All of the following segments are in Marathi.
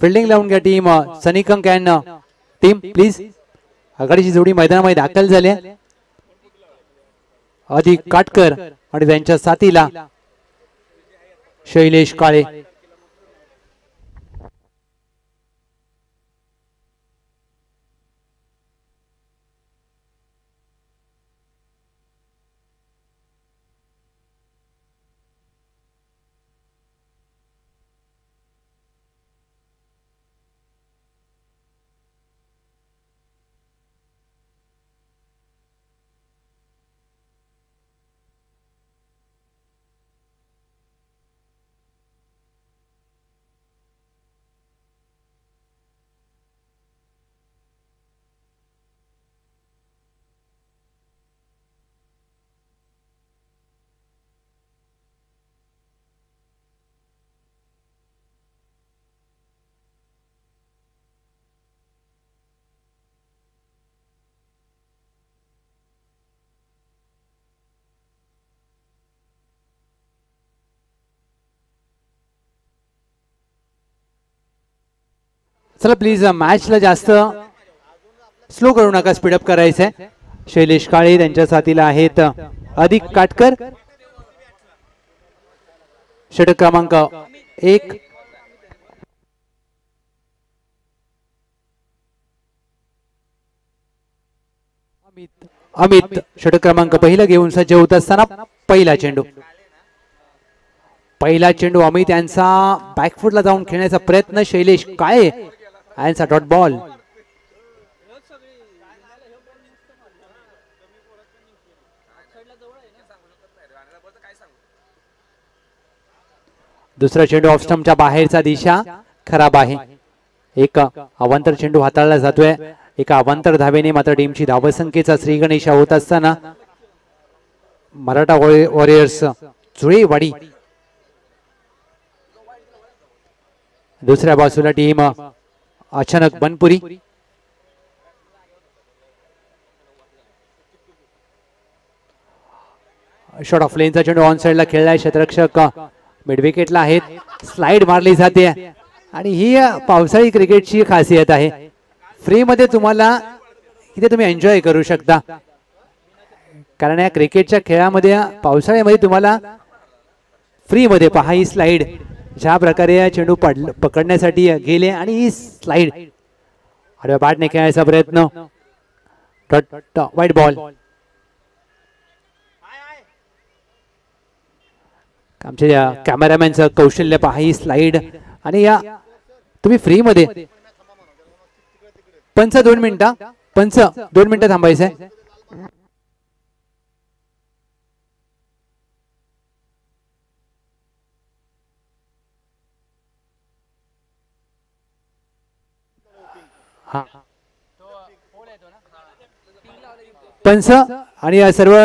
फिल्डिंग लावून घ्या team Sunny Kank and team please. आघाडीची जोडी मैदानामध्ये दाखल झाली. अधिक काटकर आणि त्यांच्या साथीला शैलेश काळे. चला प्लीज मॅचला जास्त स्लो करू नका, स्पीडअप करायचंय. शैलेश काळे त्यांच्या साथीला आहेत अधिक काटकर. षटक क्रमांक 1. अमित षटक क्रमांक पहिला घेऊन सज्ज होत असताना पहिला चेंडू अमित यांचा बॅकफुटला जाऊन खेळण्याचा प्रयत्न. शैलेश काळे यांचा डॉट बॉल. दुसरा चेंडू ऑफ स्टंपच्या बाहेरचा दिशा खराब आहे. एक अवांतर चेंडू हाताळला जातोय. एका अवांतर धावेने मात्र टीमची धावसंख्येचा श्रीगणेशा होत असताना मराठा वॉरियर्स जुळेवाडी. दुसऱ्या बाजूला टीम अचानक बनपुरी. शॉट ऑफ लेनचा चेंडू ऑन साइडला खेळलाय. क्षेत्ररक्षक मिड विकेटला आहेत. स्लाइड मारली जाते आणि ही पावसाळी क्रिकेटची खासियत आहे. फ्री मध्ये तुम्हाला इथे तुम्ही एन्जॉय करू शकता, कारण या क्रिकेटच्या खेळामध्ये पावसाळ्यामध्ये तुम्हाला फ्री मध्ये पहा ही स्लाइड ज्या प्रकारे या चेंडू पकडण्यासाठी गेले आणि ही स्लाइड आडव्या बॅटने खेळायचा प्रयत्न. वाईट बॉल. आमचे कॅमेरामॅनचं कौशल्य पहा ही स्लाइड आणि या तुम्ही फ्री मध्ये पंच 2 मिनिटं थांबायचंय. पंच आणि या सर्व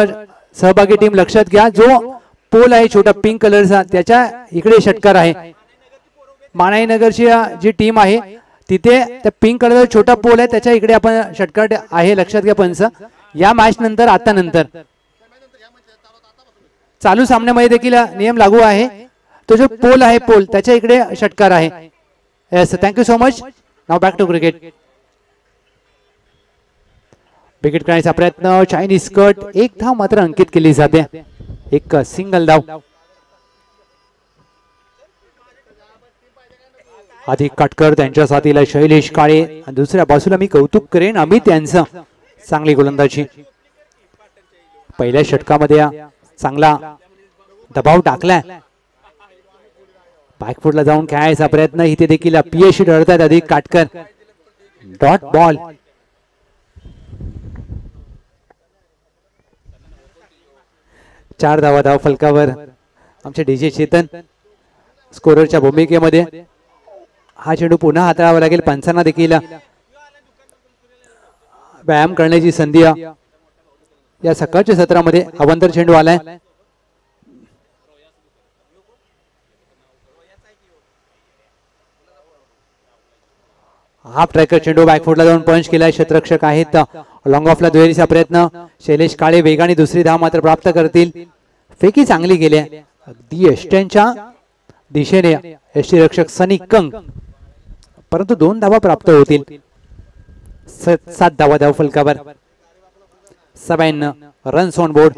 सहभागी टीम लक्षात घ्या, जो पोल आहे छोटा पिंक कलरचा त्याच्या इकडे षटकार आहे. मानाई नगरची जी टीम आहे तिथे त्या पिंक कलरचा छोटा पोल आहे त्याच्या इकडे आपण षटकार आहे, लक्षात घ्या. पंच या मॅच नंतर आता नंतर चालू सामन्यामध्ये देखील नियम लागू आहे. तो जो पोल आहे पोल त्याच्या इकडे षटकार आहे. Yes, thank you so much. Now back to cricket. Wicket करण्याचा प्रयत्न. Chinese cut. एक धाव मात्र अंकित केली जाते. एक सिंगल धाव. अधिक काटकर त्यांच्या साथीला शैलेश काळे. दुसऱ्या बाजूला मी कौतुक करेन अमित यांचं, चांगली गोलंदाजी. पहिल्या षटकामध्ये चांगला दबाव टाकलाय. बॅकफुटला जाऊन खेळायचा प्रयत्न. इथे देखील अपयशी ठरतात अधिक काटकर. Dot ball. चार धावा धाव फलकावर आमचे डीजे चेतन स्कोररच्या भूमिकेमध्ये. हा चेंडू पुन्हा हाताळावा लागेल. पंचांना देखील व्यायाम करण्याची संधी या सकाळच्या सत्रामध्ये. अवांतर चेंडू आलाय. हाफ ट्रॅकर चेंडू बॅकफुटला जाऊन पंच केलाय. क्षेत्ररक्षक आहेत. लॉंग ऑफला दुहेरीचा प्रयत्न. शैलेश काळे वेगाने दुसरी धाव मात्र प्राप्त करतील. फेकी चांगली गेली अगदी यष्ट्यांच्या दिशेने. यष्टी रक्षक सनी कंग परंतु 2 धावा प्राप्त होतील. 7 धावा धाव फलकावर. 7 runs on board.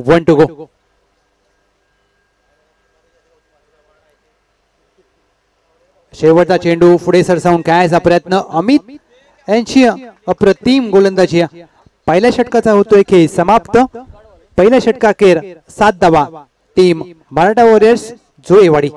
1 to go. शेवटचा चेंडू पुढे सरसावून खेळायचा प्रयत्न. अमित यांची अप्रतिम गोलंदाजी. पहिल्या षटकाचा होतोय खेळ समाप्त. पहिल्या षटकाखेर 7 धावा. Team Maratha warriors Julewadi.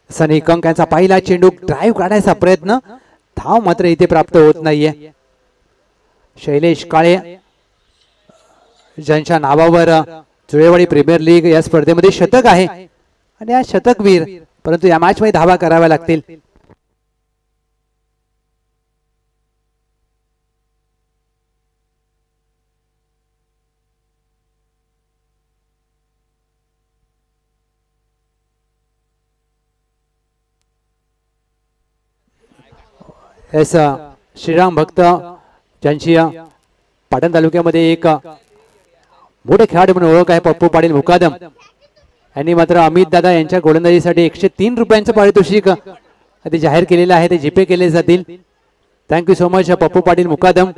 सनी कंक यांचा पहिला चेंडू ड्राईव्ह काढायचा प्रयत्न. धाव मात्र इथे प्राप्त होत नाहीये. शैलेश काळे ज्यांच्या नावावर जुळेवाडी प्रीमियर लीग या स्पर्धेमध्ये शतक आहे आणि या शतकवीर, परंतु या मॅच मध्ये धावा कराव्या लागतील. एस श्रीराम भक्त ज्यांची पाटण तालुक्यामध्ये एक मोठे खेळाडू म्हणून ओळख आहे, पप्पू पाटील मुकादम यांनी मात्र अमित दादा यांच्या गोलंदाजीसाठी 103 रुपयांचं पारितोषिक ते जाहीर केलेलं आहे. ते जीपे केले जातील. Thank you so much Pappu Patil Mukadam.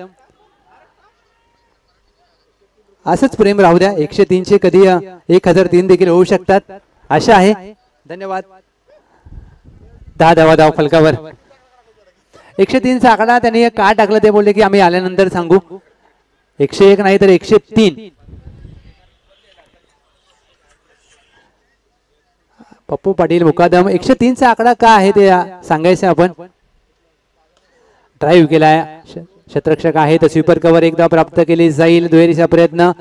असंच प्रेम राहू द्या. 103 चे कधी 1003 देखील होऊ शकतात आशा आहे. धन्यवाद. 10 धावा धाव फलकावर. 103 चा आकडा त्यांनी का टाकलं ते बोलले की आम्ही आल्यानंतर सांगू. 101 नाही तर 103. पप्पू पाटील मुकादम. 103 चा आकडा का आहे ते सांगायचं आपण. ड्राईव्ह केलाय. क्षेत्ररक्षक आहे तर स्वीपर कव्हर एकदा प्राप्त केली जाईल. दुहेरीचा प्रयत्न.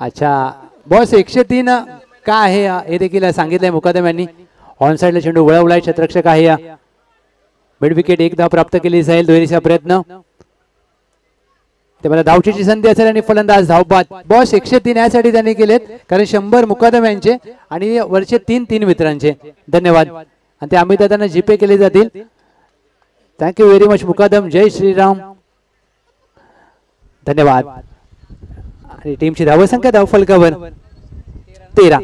अच्छा बॉस 103 का आहे हे देखील सांगितलंय मुकादम यांनी. ऑन साइडला चेंडू वळवलाय. क्षेत्ररक्षक आहे. मिड विकेट एकदा प्राप्त केली जाईल. दुहेरीचा प्रयत्न. ते मला धावचीची संधी असेल आणि फलंदाज धावबाद. बॉस 103 यासाठी त्यांनी केलेत कारण 100 मुकादम यांचे आणि वरचे 3 मित्रांचे. धन्यवाद. आणि ते अमित दादांना जीपे केले जातील. थँक्यू व्हेरी मच मुकादम. जय श्रीराम. धन्यवाद. आणि टीमची धावसंख्या धाव फलकावर 13.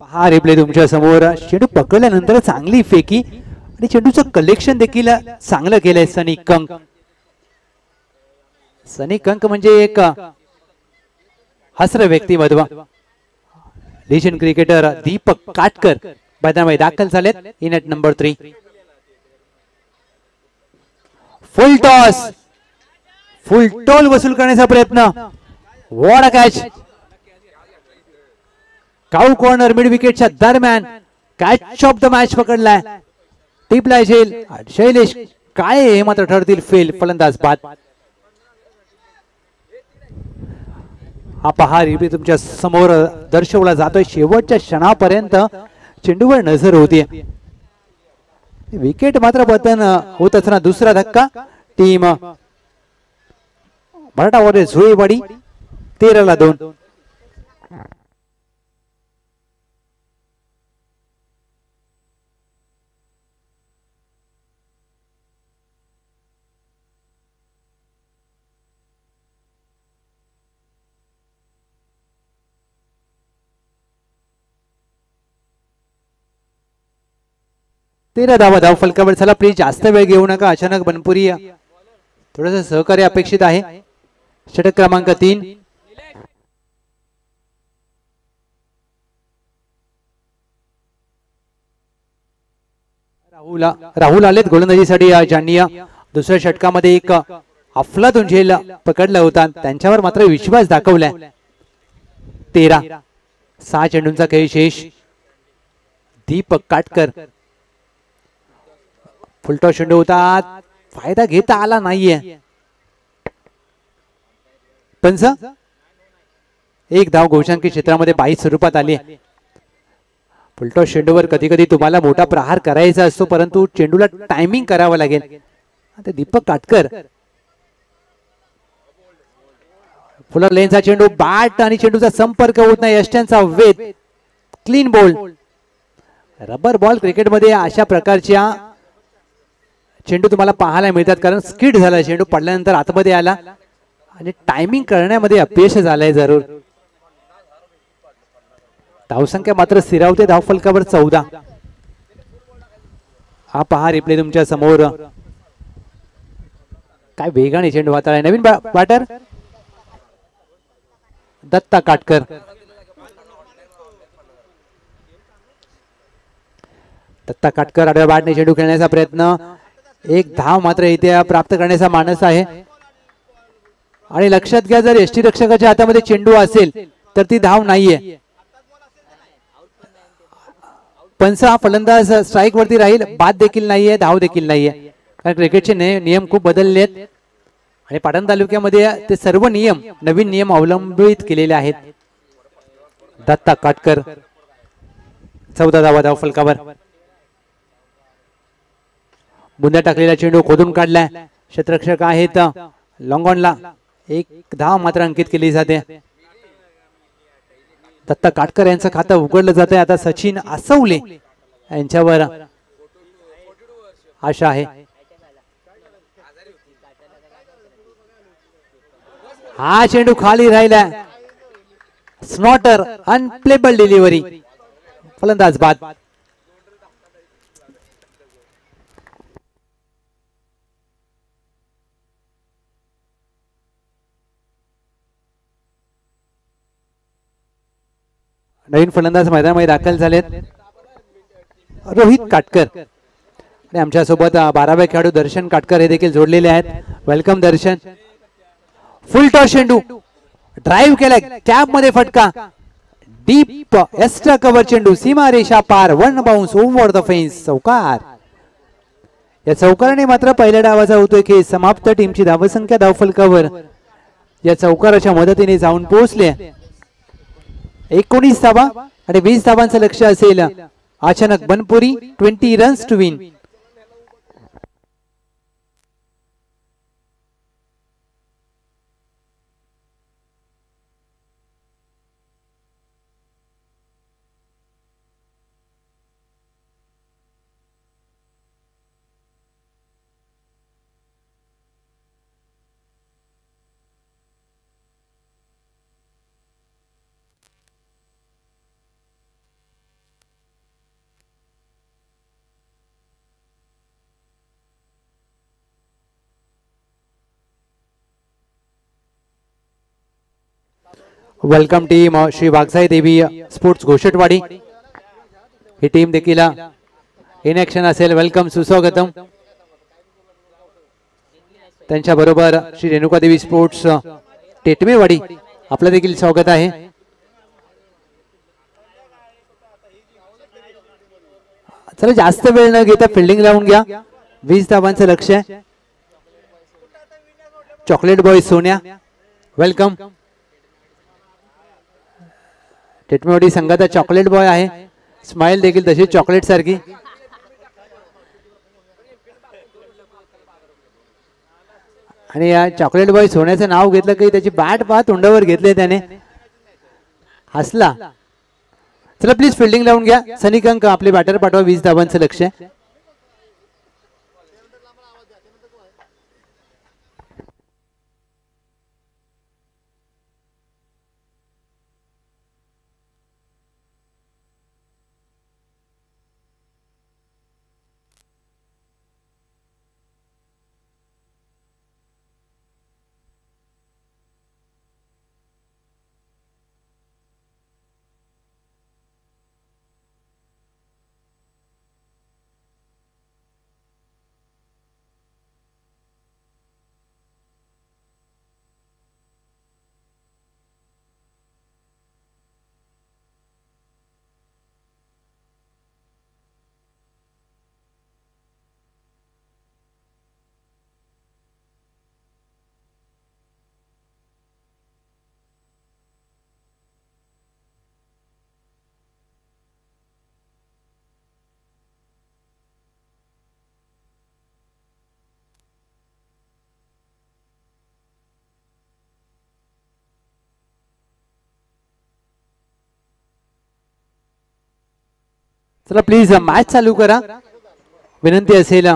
पहा रिप्ले तुमच्या समोर. चेंडू पकडल्यानंतर चांगली फेकी आणि चेंडूचं कलेक्शन देखील चांगलं केलंय सनी कंक. सनी कंक म्हणजे एक हसर व्यक्तिमत्व. लेजंड क्रिकेटर दीपक काटकर मैदानामध्ये दाखल झालेत. In at number 3. Full toss. Full toll वसूल करण्याचा प्रयत्न. What a catch. Cow corner mid विकेटच्या दरम्यान कॅच ऑफ द मॅच पकडलाय. टिपलाय झेल. शैलेश काय हे मात्र ठरतील फेल. फलंदाज बाद. हा पहा रिप्ले तुमच्या समोर दर्शवला जातोय. शेवटच्या क्षणापर्यंत चेंडूवर नजर होती. विकेट मात्र पतन होत असताना दुसरा धक्का. टीम मराठा वॉरियर्स जुळेवाडी 13 ला 2. धावा धाव फलकावर. चला प्लीज जास्त वेळ घेऊ नका. अचानक बनपुरी थोडस सहकार्य अपेक्षित आहे. षटक क्रमांक 3. राहुल आलेत गोलंदाजीसाठी. ज्यांनी दुसऱ्या षटकामध्ये एक अफलातून झेल पकडला होता त्यांच्यावर मात्र विश्वास दाखवलाय. 13-6 चेंडूंचा खेळ शेष. दीपक काटकर फुलटॉस चेंडू होता, फायदा घेता आला नाहीये. पंच एक धाव गोशांकी क्षेत्रामध्ये 22 स्वरूपात आली. फुलटॉस चेंडूवर कधी कधी तुम्हाला मोठा प्रहार करायचा असतो, परंतु चेंडूला टायमिंग करावं लागेल. आता दीपक काटकर फुलर लेनचा चेंडू, बॅट आणि चेंडूचा संपर्क होत नाही. यष्ट्यांचा वेध, क्लीन बॉल. रबर बॉल क्रिकेटमध्ये अशा प्रकारच्या चेंडू तुम्हाला पाहायला मिळतात, कारण स्किड झाला चेंडू, पडल्यानंतर आतमध्ये आला आणि टायमिंग करण्यामध्ये अपयश झालंय जरूर. धावसंख्या मात्र स्थिरावते धाव फलकावर 14. हा पहा रिप्ले तुमच्या समोर. काय वेगाने चेंडू हाताळाय नवीन बॅटर दत्ता काटकर. दत्ता काटकर आडव्या बॅटने चेंडू खेळण्याचा प्रयत्न. एक धाव मात्र इथे प्राप्त करण्याचा मानस आहे. आणि लक्षात घ्या, जर यष्टीरक्षकाच्या हातामध्ये चेंडू असेल तर ती धाव नाहीये. पंच हा फलंदाज स्ट्राईक वरती राहील, बाद देखील नाहीये, धाव देखील नाहीये. कारण क्रिकेटचे नियम खूप बदलले आहेत आणि पाटण तालुक्यामध्ये ते सर्व नियम, नवीन नियम अवलंबित केलेले आहेत. दत्ता काटकर 14 धावा धाव फलकावर. बुंद्या टाकलेला चेंडू खोदून काढलाय. क्षेत्ररक्षक आहेत लॉंगॉनला. एक धाव मात्र अंकित केली जाते. दत्ता काटकर यांचं खातं उघडलं जाते. आता सचिन आसवले यांच्यावर आशा आहे. हा चेंडू खाली राहिला. स्नॉटर अनप्लेबल डिलिव्हरी, फलंदाज बाद. नवीन फलंदाज मैदानामध्ये दाखल झालेत रोहित काटकर आणि आमच्या सोबत 12वे खेळाडू दर्शन काटकर हे देखील जोडलेले आहेत. वेलकम दर्शन. फुल टॉस चेंडू, ड्राईव्ह केलाय, कॅप मध्ये फटका, डीप एक्स्ट्रा कव्हर चेंडू, सीमा रेषा पार, one bounce over the fence, चौकार. या चौकाराने मात्र पहिल्या डावाचा होतोय की समाप्त. टीमची धावसंख्या धावफलकावर या चौकाराच्या मदतीने जाऊन पोहोचले. 19 धावा आणि 20 धावांचं लक्ष असेल. अचानक Banpuri 20 runs to win. Welcome team Shri Waghsai Devi sports Ghoshatwadi. ही टीम देखील इन ऍक्शन असेल. वेलकम, सुस्वागतम. त्यांच्या बरोबर श्री रेणुका देवी स्पोर्ट्स टेटमेवाडी, आपलं देखील स्वागत आहे. चला जास्त वेळ न घेता फिल्डिंग लावून घ्या. 20 धावांचं लक्ष आहे. चॉकलेट बॉय सोन्या वेलकम. टेटमेवाडी संघाचा चॉकलेट बॉय आहे. स्माइल देखील तशी चॉकलेट सारखी. आणि या चॉकलेट बॉय सोन्याचं नाव घेतलं की त्याची बॅट पहा तोंडावर घेतले त्याने, हसला. चला प्लीज फिल्डिंग लावून घ्या. सनिकंक आपले बॅटर पाठवा. 20 धावांचं लक्ष आहे. चला प्लीज मॅच चालू करा विनंती असेल.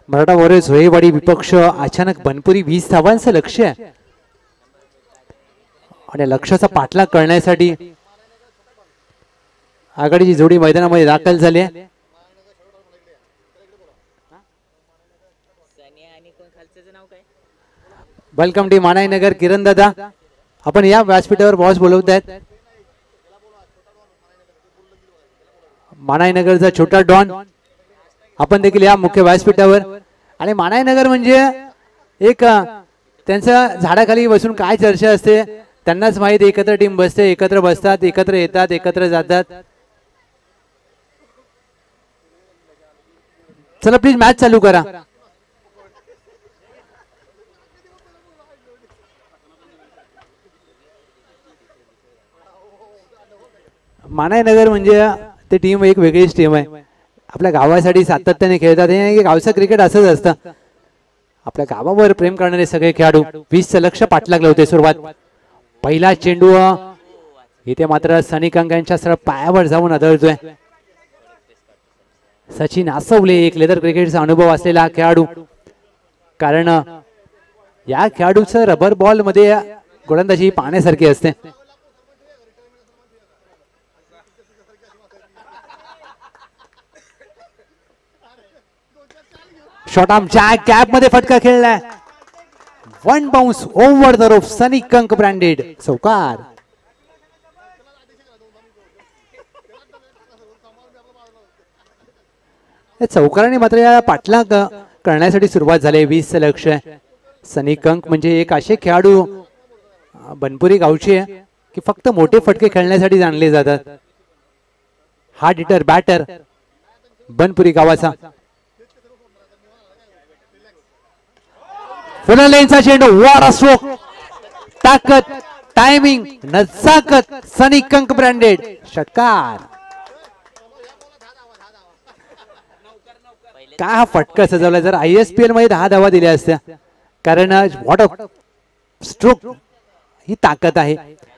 मराठा वॉरियर्स झोळेवाडी विपक्ष अचानक बनपुरी 20 धावांचं लक्ष्य आहे आणि लक्ष्याचा पाठलाग करण्यासाठी आघाडीची जोडी मैदानामध्ये दाखल झाली आहे. Welcome team मानाईनगर. किरण दादा आपण या व्यासपीठावर बॉस बोलवत आहेत. मानाईनगरचा छोटा डॉन आपण देखील या मुख्य व्यासपीठावर. आणि मानाईनगर म्हणजे एक त्यांच्या झाडाखाली बसून काय चर्चा असते त्यांनाच माहित. एकत्र टीम बसते, एकत्र बसतात, एकत्र येतात, एकत्र जातात. चला प्लीज मॅच चालू करा. मानाईनगर म्हणजे ते टीम एक वेगळीच टीम आहे. आपल्या गावासाठी सातत्याने खेळतात. हे गावचं क्रिकेट असंच असतं. आपल्या गावावर प्रेम करणारे सगळे खेळाडू. 20चं लक्ष पाठलागले होते. सुरुवात पहिला चेंडू इथे मात्र सनी कंक यांच्या सरळ पायावर जाऊन आदळतोय. सचिन आसवले एक लेदर क्रिकेटचा अनुभव असलेला खेळाडू. कारण या खेळाडूचं रबर बॉल मध्ये गोलंदाजी पाहण्यासारखी असते. शॉर्ट आर्मच्या कॅप मध्ये फटका खेळलाय. One bounce over the rope. Sunny Kank branded चौकार. चौकाराने मात्र या पाठलाग करण्यासाठी सुरुवात झाली. 20चं लक्ष आहे. सनी कंक म्हणजे एक असे खेळाडू बनपुरी गावचे आहे की फक्त मोठे फटके खेळण्यासाठी जाणले जातात. हार्ड हिटर बॅटर बनपुरी गावाचा. पुन्हा लेनचा चेंडू. War stroke. ताकद, टायमिंग, नजाकत. सनी कंक ब्रँडेड षटकार. काय हा फटका सजवला. जर ISPL मध्ये 10 धावा दिल्या असत्या. कारण व्हॉट अ स्ट्रोक. ही ताकद आहे.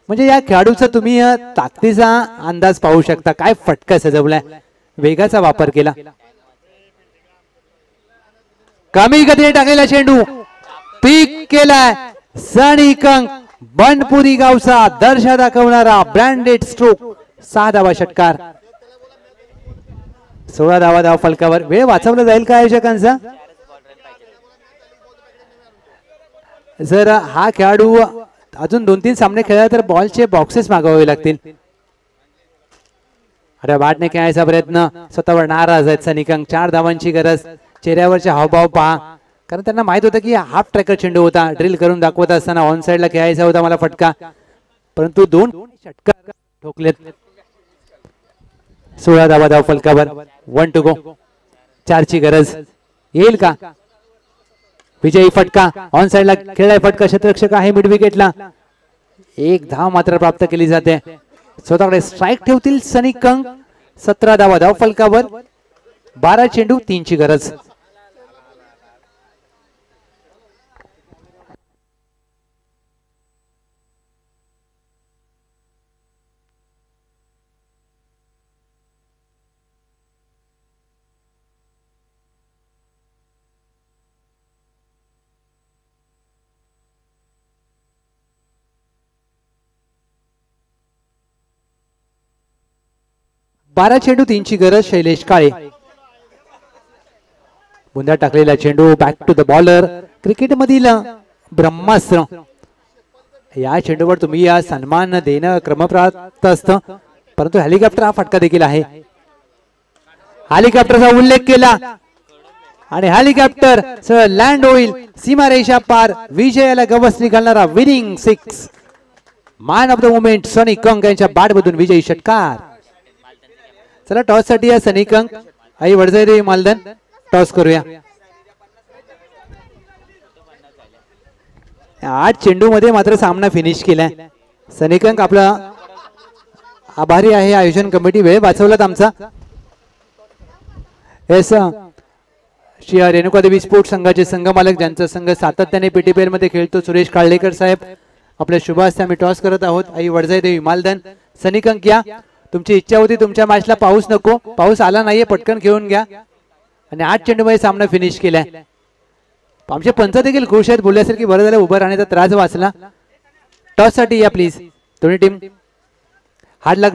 म्हणजे या खेळाडूचा तुम्ही ताकदीचा अंदाज पाहू शकता. काय फटका सजवलाय. वेगाचा वापर केला. कमी गतीने टाकलेला चेंडू पीक केलाय. सनी कंक बनपुरी गावचा दर्शा दाखवणारा ब्रँडेड स्ट्रोक. 6 धावा षटकार. 16 धावा धाव फलकावर. वेळ वाचवला जाईल का आयोजकांचा. जर हा खेळाडू अजून 2-3 सामने खेळला तर बॉलचे बॉक्सेस मागवावे लागतील. अरे बॅटने खेळायचा प्रयत्न. स्वतःवर नाराज आहेत सनी कंक. 4 धावांची गरज. चेहऱ्यावरचे हावभाव पहा. कारण त्यांना माहित होतं की हाफ ट्रॅकर चेंडू होता. ड्रिल करून दाखवत असताना ऑन साइडला खेळायचा होता मला फटका. परंतु 2 षटकार ठोकलेत. 16 धावा धाव फलकावर. 1 टू गो. 4ची गरज. येईल का विजयी फटका. ऑन साइडला खेळलाय फटका. क्षेत्ररक्षक आहे मिड विकेटला. 1 धाव मात्र प्राप्त केली जाते. स्वतःकडे स्ट्राइक ठेवतील सनी कंक. 17 धावा धाव फलकावर. 12 चेंडू 3ची गरज. बारा चेंडू 3ची गरज. शैलेश काळे. बुंदा टाकलेला चेंडू. Back to the bowler. Cricket मधील ब्रह्मास्त्र. या चेंडूवर तुम्ही या सन्मान देणं क्रमप्राप्त असतं. परंतु हेलिकॉप्टर हा फटका देखील आहे. हेलिकॉप्टरचा उल्लेख केला आणि हेलिकॉप्टर लँड होईल सीमारेषा पार. विजयाला गवसणी घालणारा winning 6. Man of the moment Sunny Kank यांच्या बॅट मधून विजयी षटकार. चला टॉस साठी या सनी कंक. आई वडजाई मालधन टॉस करूया. 8 चेंडू मध्ये मात्र सामना फिनिश केलाय. सनी कंक आपला आभारी आहे आयोजन कमिटी. वेळ वाचवलात आमचा. एस श्री रेणुका देवी स्पोर्ट्स संघाचे संघमालक ज्यांचा संघ सातत्याने PTPL मध्ये खेळतो सुरेश काळलेकर साहेब आपल्या शुभ हस्ते आम्ही टॉस करत आहोत. आई वडजाई देवी मालधन. सनी कंक या तुमची इच्छा होती तुमच्या मॅचला पाऊस नको, पाऊस आला नाहीये, पटकन खेळून घ्या आणि 8 चेंडूमध्ये सामना फिनिश केलाय. आमचे पंच देखील खुश आहेत, बोलल्यासारखी बरं झालं उभं राहण्याचा त्रास वाचला. टॉस साठी या प्लीज दोन्ही टीम. हार्ड लक.